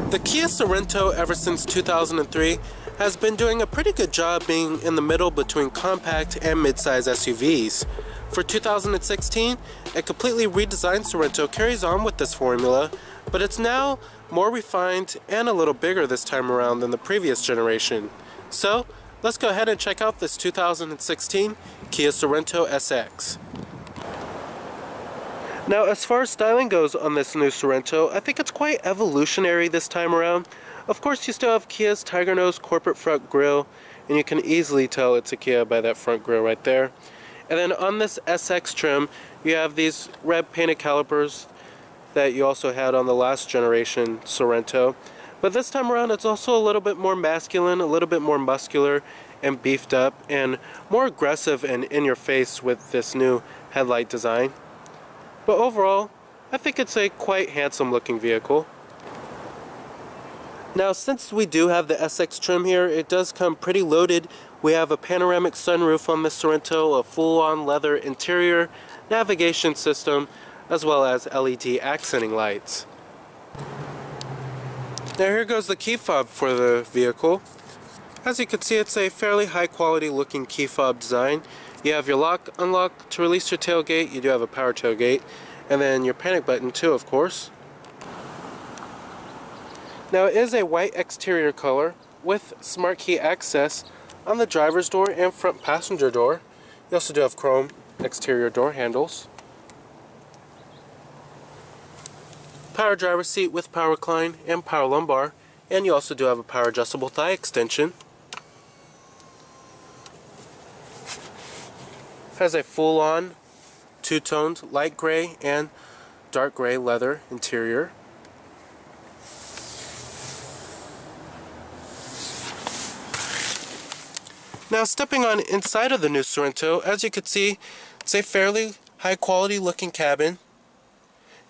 The Kia Sorento ever since 2003 has been doing a pretty good job being in the middle between compact and mid-size SUVs. For 2016, a completely redesigned Sorento carries on with this formula, but it's now more refined and a little bigger this time around than the previous generation. So, let's go ahead and check out this 2016 Kia Sorento SX. Now, as far as styling goes on this new Sorento, I think it's quite evolutionary this time around. Of course, you still have Kia's Tiger Nose corporate front grille, and you can easily tell it's a Kia by that front grille right there. And then on this SX trim, you have these red painted calipers that you also had on the last generation Sorento. But this time around, it's also a little bit more masculine, a little bit more muscular and beefed up, and more aggressive and in your face with this new headlight design. But overall, I think it's a quite handsome looking vehicle. Now, since we do have the SX trim here, it does come pretty loaded. We have a panoramic sunroof on this Sorento, a full-on leather interior, navigation system, as well as LED accenting lights. Now here goes the key fob for the vehicle. As you can see, it's a fairly high quality looking key fob design. You have your lock, unlock to release your tailgate. You do have a power tailgate, and then your panic button too, of course. Now it is a white exterior color with smart key access on the driver's door and front passenger door. You also do have chrome exterior door handles. Power driver's seat with power recline and power lumbar, and you also do have a power adjustable thigh extension. Has a full-on two-toned light gray and dark gray leather interior. Now, stepping on inside of the new Sorento, as you can see, it's a fairly high quality looking cabin.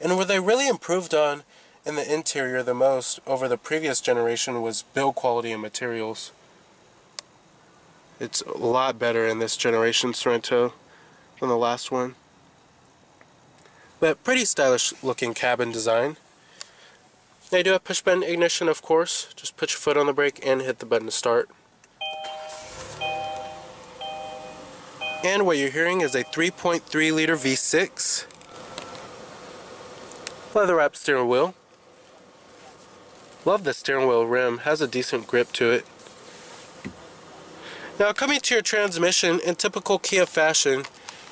And where they really improved on in the interior the most over the previous generation was build quality and materials. It's a lot better in this generation Sorento than the last one. But pretty stylish looking cabin design. Now you do have push button ignition, of course. Just put your foot on the brake and hit the button to start. And what you're hearing is a 3.3 liter V6. Leather wrapped steering wheel. Love the steering wheel rim, has a decent grip to it. Now, coming to your transmission, in typical Kia fashion,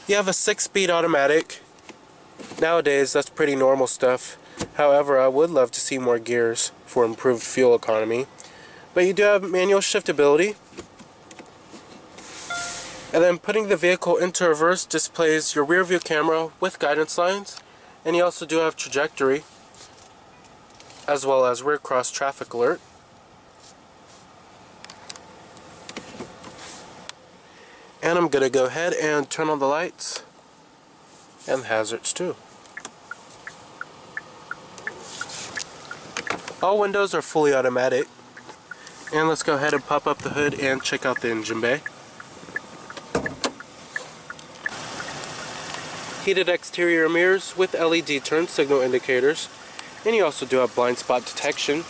you have a 6-speed automatic. Nowadays, that's pretty normal stuff. However, I would love to see more gears for improved fuel economy. But you do have manual shiftability. And then putting the vehicle into reverse displays your rear view camera with guidance lines. And you also do have trajectory, as well as rear cross traffic alert. And I'm going to go ahead and turn on the lights and the hazards too. All windows are fully automatic. And let's go ahead and pop up the hood and check out the engine bay. Heated exterior mirrors with LED turn signal indicators. And you also do have blind spot detection.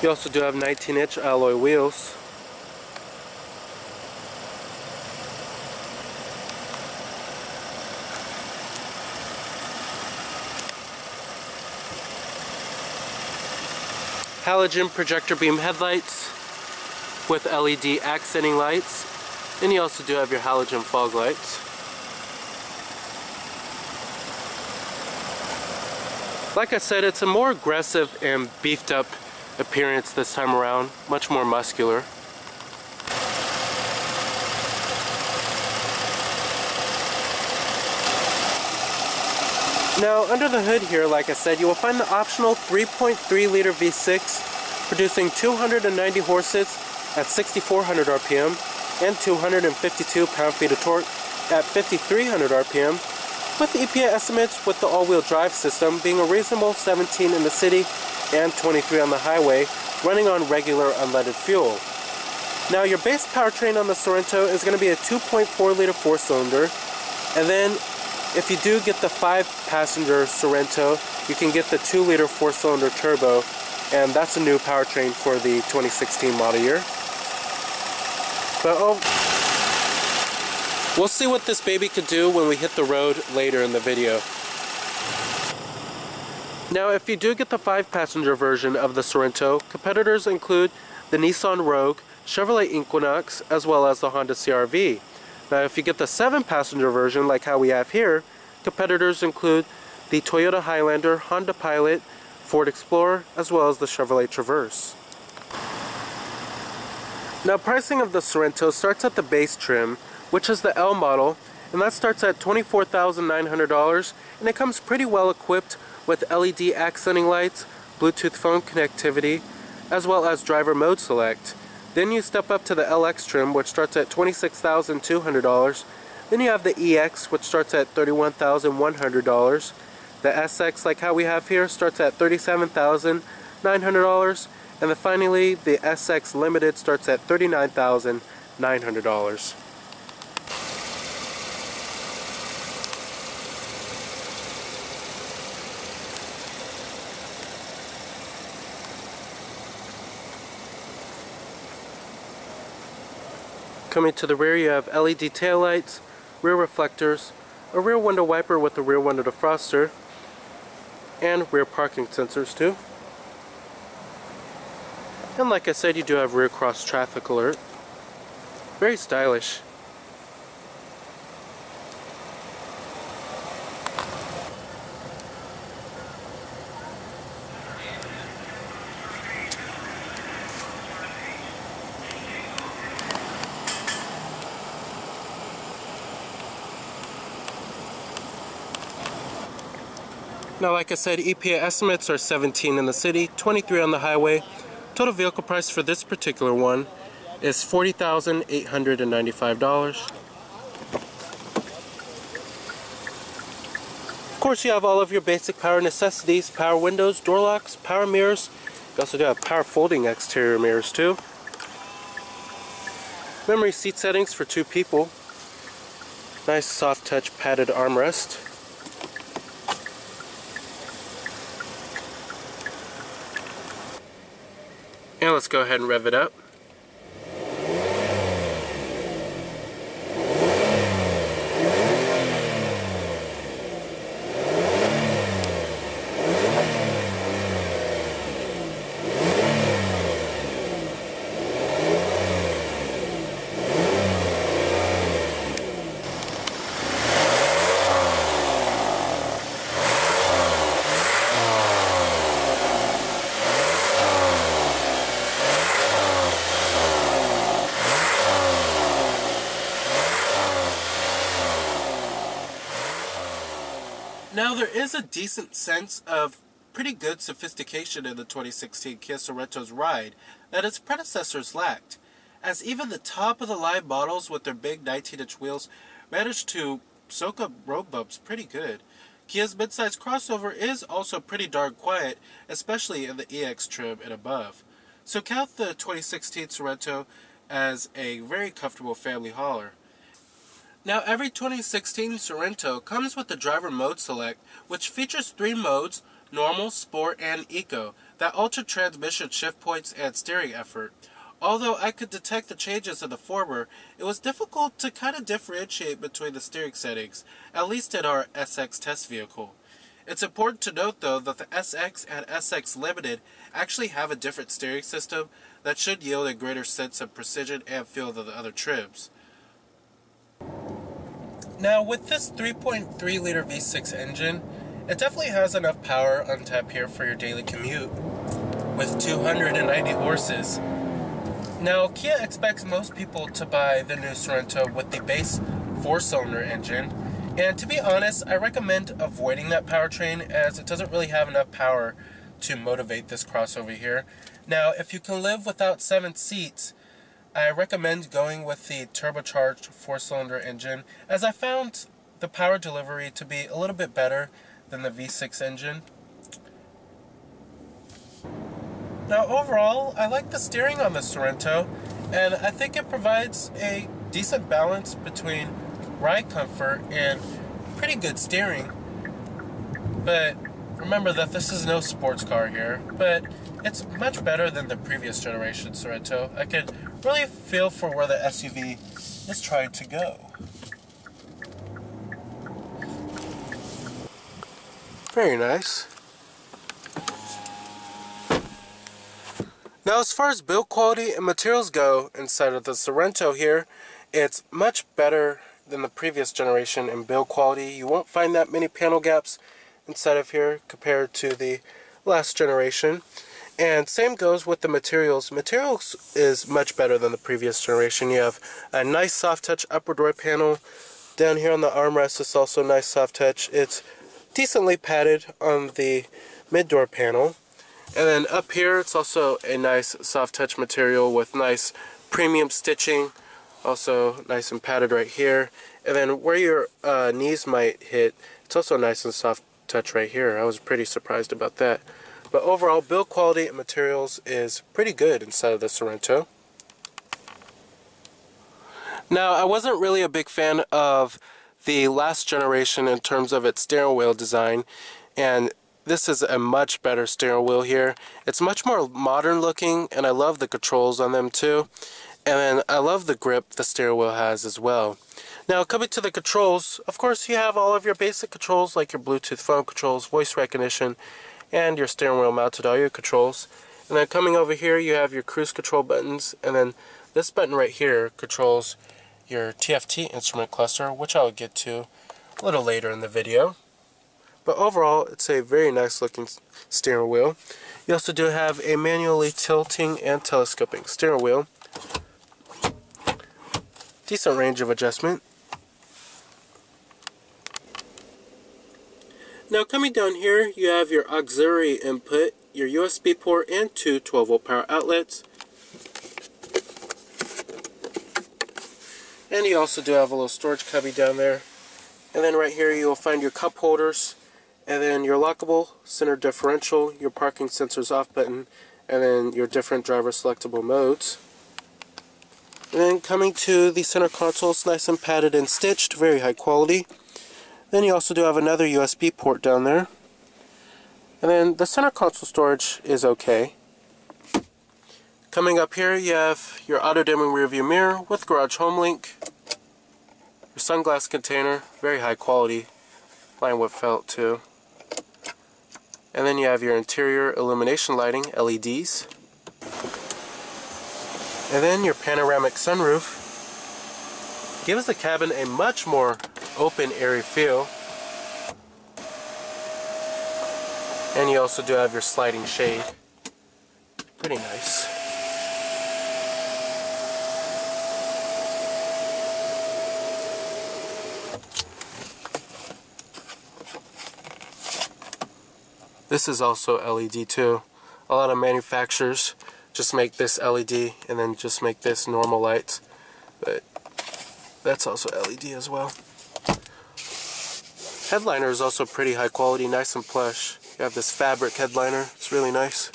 You also do have 19-inch alloy wheels. Halogen projector beam headlights with LED accenting lights, and you also do have your halogen fog lights. Like I said, it's a more aggressive and beefed up appearance this time around, much more muscular. Now, under the hood here, like I said, you will find the optional 3.3 liter V6 producing 290 horses at 6,400 RPM and 252 pound-feet of torque at 5,300 RPM, with EPA estimates with the all-wheel drive system being a reasonable 17 in the city and 23 on the highway, running on regular unleaded fuel. Now your base powertrain on the Sorento is going to be a 2.4 liter 4-cylinder, and then if you do get the 5-passenger Sorento, you can get the 2 liter 4-cylinder turbo, and that's a new powertrain for the 2016 model year. But we'll see what this baby could do when we hit the road later in the video. Now if you do get the 5-passenger version of the Sorento, competitors include the Nissan Rogue, Chevrolet Equinox, as well as the Honda CR-V. Now if you get the 7-passenger version like how we have here, competitors include the Toyota Highlander, Honda Pilot, Ford Explorer, as well as the Chevrolet Traverse. Now pricing of the Sorento starts at the base trim, which is the L model, and that starts at $24,900, and it comes pretty well equipped with LED accenting lights, Bluetooth phone connectivity, as well as driver mode select. Then you step up to the LX trim, which starts at $26,200. Then you have the EX, which starts at $31,100. The SX, like how we have here, starts at $37,900. And then finally, the SX Limited starts at $39,900. Coming to the rear, you have LED taillights, rear reflectors, a rear window wiper with a rear window defroster, and rear parking sensors too. And like I said, you do have rear cross traffic alert. Very stylish. Now, like I said, EPA estimates are 17 in the city, 23 on the highway. Total vehicle price for this particular one is $40,895. Of course, you have all of your basic power necessities: power windows, door locks, power mirrors. You also do have power folding exterior mirrors too. Memory seat settings for 2 people. Nice soft touch padded armrest. And let's go ahead and rev it up. Now there is a decent sense of pretty good sophistication in the 2016 Kia Sorento's ride that its predecessors lacked, as even the top of the line models with their big 19-inch wheels managed to soak up road bumps pretty good. Kia's midsize crossover is also pretty darn quiet, especially in the EX trim and above. So count the 2016 Sorento as a very comfortable family hauler. Now every 2016 Sorento comes with the driver mode select, which features 3 modes: normal, sport, and eco, that alter transmission shift points and steering effort. Although I could detect the changes in the former, it was difficult to kind of differentiate between the steering settings, at least in our SX test vehicle. It's important to note though that the SX and SX Limited actually have a different steering system that should yield a greater sense of precision and feel than the other trims. Now with this 3.3 liter V6 engine, it definitely has enough power on tap here for your daily commute, with 290 horses. Now Kia expects most people to buy the new Sorento with the base 4-cylinder engine, and to be honest, I recommend avoiding that powertrain as it doesn't really have enough power to motivate this crossover here. Now if you can live without 7 seats, I recommend going with the turbocharged 4-cylinder engine, as I found the power delivery to be a little bit better than the V6 engine. Now overall, I like the steering on the Sorento, And I think it provides a decent balance between ride comfort and pretty good steering. But remember that this is no sports car here, but it's much better than the previous generation Sorento. I could really feel for where the SUV is trying to go. Very nice. Now, as far as build quality and materials go inside of the Sorento here, it's much better than the previous generation in build quality. You won't find that many panel gaps inside of here compared to the last generation. And same goes with the materials. Materials is much better than the previous generation. You have a nice soft touch upper door panel. Down here on the armrest is also nice soft touch. It's decently padded on the mid door panel. And then up here it's also a nice soft touch material with nice premium stitching. Also nice and padded right here. And then where your knees might hit, it's also nice and soft touch right here. I was pretty surprised about that. But overall, build quality and materials is pretty good inside of the Sorento. Now, I wasn't really a big fan of the last generation in terms of its steering wheel design, and this is a much better steering wheel here. It's much more modern looking, and I love the controls on them too. And then I love the grip the steering wheel has as well. Now, coming to the controls, of course you have all of your basic controls like your Bluetooth phone controls, voice recognition, and your steering wheel mounted audio controls. And then coming over here you have your cruise control buttons, and then this button right here controls your TFT instrument cluster, which I'll get to a little later in the video. But overall, it's a very nice looking steering wheel. You also do have a manually tilting and telescoping steering wheel. Decent range of adjustment. Now coming down here, you have your auxiliary input, your USB port, and two 12-volt power outlets. And you also do have a little storage cubby down there. And then right here you will find your cup holders, and then your lockable center differential, your parking sensors off button, and then your different driver selectable modes. And then coming to the center console, it's nice and padded and stitched, very high quality. Then you also do have another USB port down there. And then the center console storage is okay. Coming up here you have your auto dimming rear view mirror with garage home link. Your sunglass container, very high quality, lined with felt too. And then you have your interior illumination lighting, LEDs. And then your panoramic sunroof gives the cabin a much more open, airy feel. And you also do have your sliding shade. Pretty nice. This is also LED too. A lot of manufacturers just make this LED and then just make this normal lights, but that's also LED as well. Headliner is also pretty high quality, nice and plush. You have this fabric headliner, it's really nice.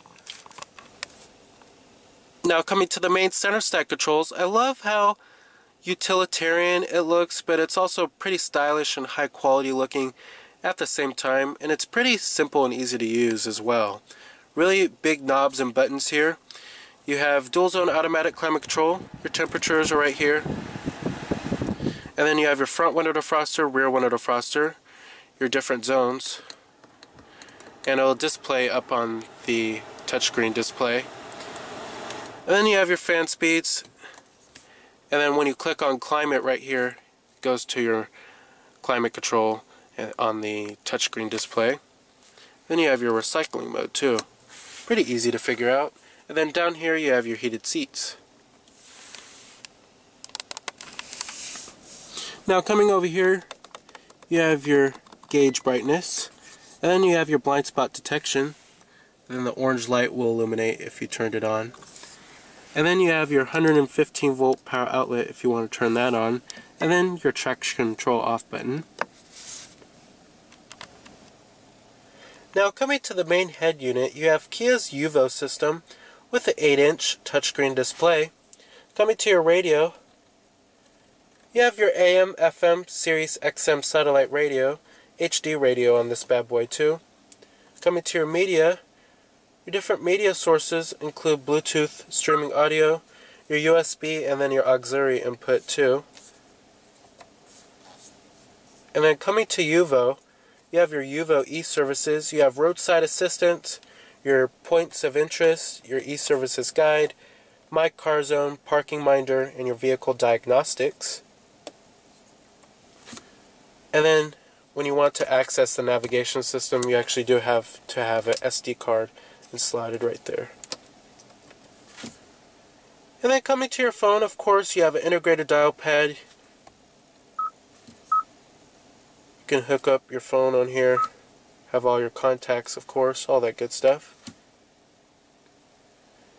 Now coming to the main center stack controls, I love how utilitarian it looks, but it's also pretty stylish and high quality looking at the same time, and it's pretty simple and easy to use as well. Really big knobs and buttons here. You have dual zone automatic climate control, your temperatures are right here, and then you have your front window defroster, rear window defroster, your different zones, and it'll display up on the touchscreen display. And then you have your fan speeds, and then when you click on climate right here, it goes to your climate control on the touchscreen display. Then you have your recycling mode too. Pretty easy to figure out. And then down here you have your heated seats. Now coming over here, you have your gauge brightness, and then you have your blind spot detection, and then the orange light will illuminate if you turned it on. And then you have your 115 volt power outlet if you want to turn that on, and then your traction control off button. Now coming to the main head unit, you have Kia's UVO system with the 8-inch touchscreen display. Coming to your radio, you have your AM, FM, Sirius XM satellite radio, HD radio on this bad boy too. Coming to your media, your different media sources include Bluetooth, streaming audio, your USB, and then your auxiliary input too. And then coming to UVO, you have your UVO e-services, you have roadside assistance, your points of interest, your e-services guide, My Car Zone, Parking Minder, and your vehicle diagnostics. And then when you want to access the navigation system, you actually do have to have an SD card and slotted right there. And then coming to your phone, of course, you have an integrated dial pad. You can hook up your phone on here, have all your contacts, of course, all that good stuff.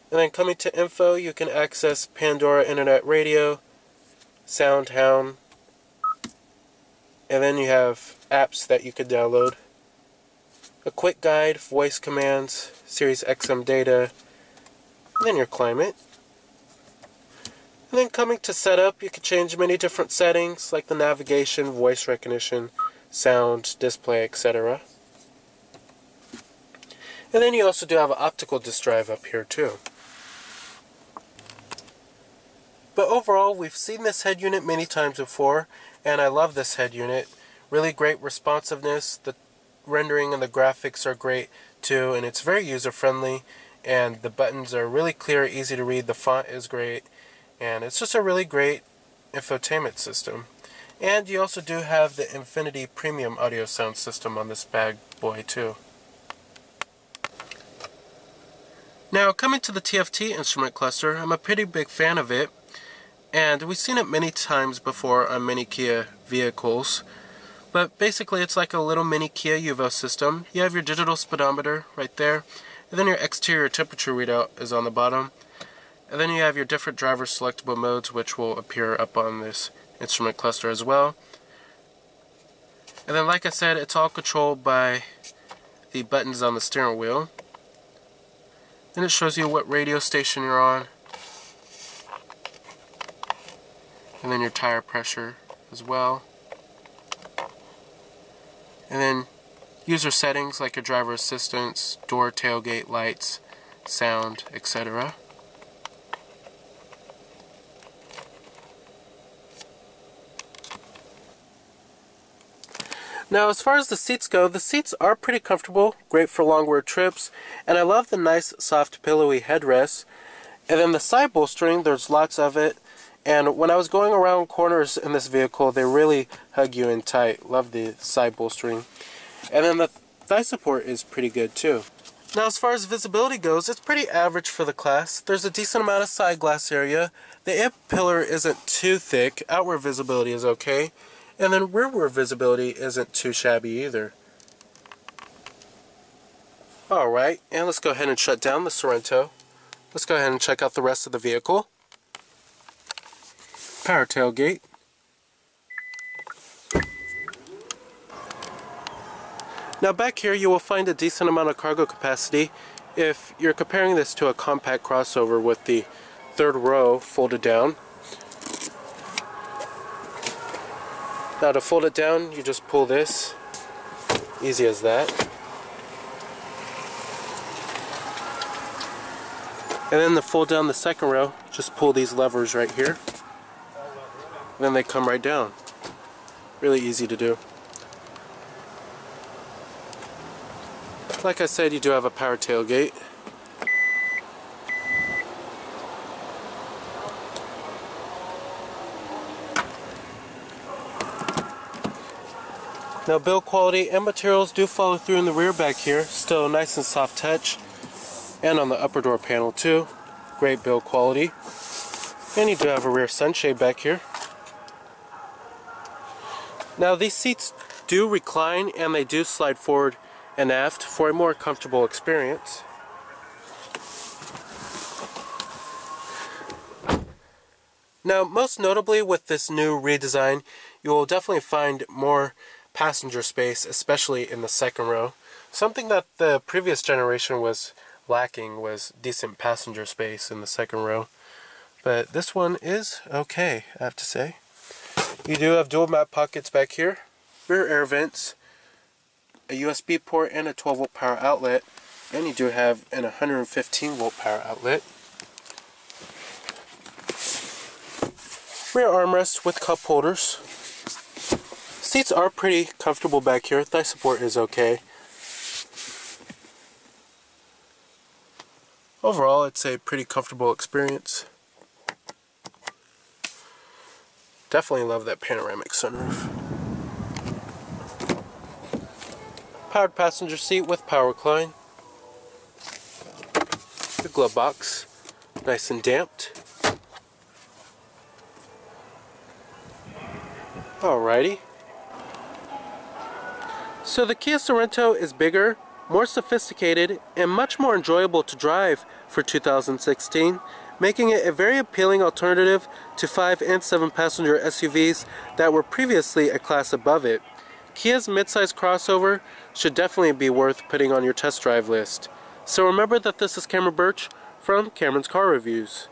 And then coming to info, you can access Pandora Internet Radio, SoundHound, and then you have apps that you could download. A quick guide, voice commands, Sirius XM data, and then your climate. And then coming to setup, you can change many different settings like the navigation, voice recognition, sound, display, etc. And then you also do have an optical disk drive up here too. But overall, we've seen this head unit many times before, and I love this head unit. Really great responsiveness, the rendering and the graphics are great too, and it's very user-friendly, and the buttons are really clear, easy to read, the font is great, and it's just a really great infotainment system. And you also do have the Infinity Premium audio sound system on this bad boy too. Now coming to the TFT instrument cluster, I'm a pretty big fan of it, and we've seen it many times before on many Kia vehicles. But basically it's like a little mini Kia UVO system. You have your digital speedometer right there, and then your exterior temperature readout is on the bottom. And then you have your different driver selectable modes, which will appear up on this instrument cluster as well. And then like I said, it's all controlled by the buttons on the steering wheel. Then it shows you what radio station you're on, and then your tire pressure as well. And then user settings like your driver assistance, door, tailgate, lights, sound, etc. Now as far as the seats go, the seats are pretty comfortable, great for long road trips, and I love the nice soft pillowy headrests. And then the side bolstering, there's lots of it, and when I was going around corners in this vehicle, they really hug you in tight. Love the side bolstering. And then the thigh support is pretty good too. Now as far as visibility goes, it's pretty average for the class. There's a decent amount of side glass area. The A-pillar isn't too thick, outward visibility is okay. And then rearward visibility isn't too shabby either. Alright, and let's go ahead and shut down the Sorento. Let's go ahead and check out the rest of the vehicle. Power tailgate. Now back here you will find a decent amount of cargo capacity if you're comparing this to a compact crossover with the third row folded down. Now to fold it down, you just pull this, easy as that. And then to fold down the second row, just pull these levers right here. And then they come right down. Really easy to do. Like I said, you do have a power tailgate. Now build quality and materials do follow through in the rear back here. Still nice and soft touch. And on the upper door panel too. Great build quality. And you do have a rear sunshade back here. Now these seats do recline and they do slide forward and aft for a more comfortable experience. Now most notably with this new redesign, you will definitely find more passenger space, especially in the second row. Something that the previous generation was lacking was decent passenger space in the second row. but this one is okay, I have to say. You do have dual map pockets back here, rear air vents, a USB port and a 12 volt power outlet, and you do have an 115 volt power outlet. Rear armrest with cup holders. Seats are pretty comfortable back here. Thigh support is okay. Overall, it's a pretty comfortable experience. Definitely love that panoramic sunroof. Powered passenger seat with power recline. The glove box, nice and damped. Alrighty. So the Kia Sorento is bigger, more sophisticated, and much more enjoyable to drive for 2016, making it a very appealing alternative to 5 and 7 passenger SUVs that were previously a class above it. Kia's midsize crossover should definitely be worth putting on your test drive list. So remember that this is Cameron Birch from Cameron's Car Reviews.